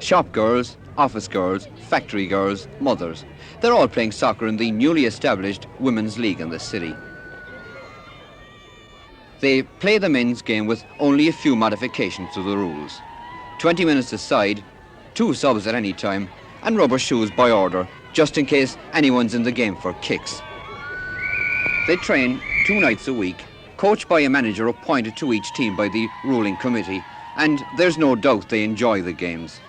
Shop girls, office girls, factory girls, mothers. They're all playing soccer in the newly established Women's League in the city. They play the men's game with only a few modifications to the rules. 20 minutes aside, 2 subs at any time, and rubber shoes by order, just in case anyone's in the game for kicks. They train 2 nights a week, coached by a manager appointed to each team by the ruling committee, and there's no doubt they enjoy the games.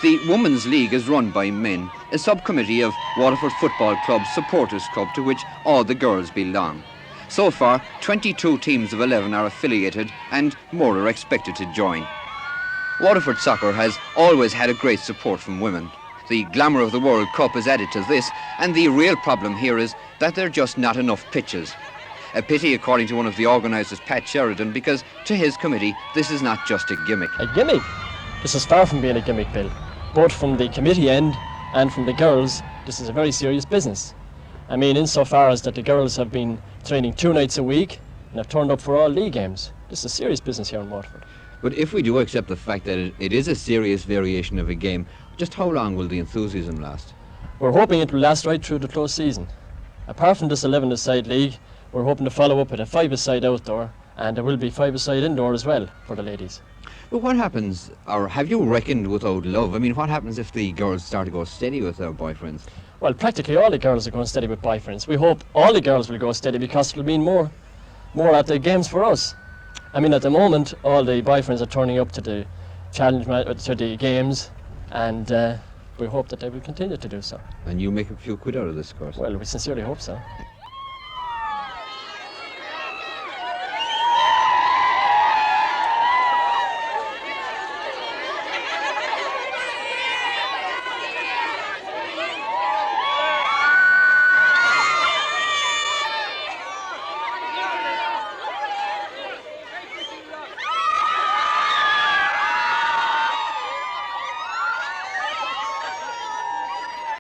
The Women's League is run by men, a subcommittee of Waterford Football Club supporters club to which all the girls belong. So far, 22 teams of 11 are affiliated and more are expected to join. Waterford soccer has always had a great support from women. The glamour of the World Cup is added to this, and the real problem here is that there are just not enough pitches. A pity, according to one of the organisers, Pat Sheridan, because to his committee this is not just a gimmick. A gimmick? This is far from being a gimmick, Bill. Both from the committee end and from the girls, this is a very serious business. I mean, insofar as that the girls have been training 2 nights a week and have turned up for all league games. This is a serious business here in Waterford. But if we do accept the fact that it is a serious variation of a game, just how long will the enthusiasm last? We're hoping it will last right through the close season. Apart from this 11-a-side league, we're hoping to follow up with a 5-a-side outdoor, and there will be 5-a-side indoor as well for the ladies. But what happens, or have you reckoned without love? I mean, what happens if the girls start to go steady with their boyfriends? Well, practically all the girls are going steady with boyfriends. We hope all the girls will go steady because it'll mean more at the games for us. I mean, at the moment, all the boyfriends are turning up to the to the games, and we hope that they will continue to do so. And you make a few quid out of this, of course. Well, we sincerely hope so.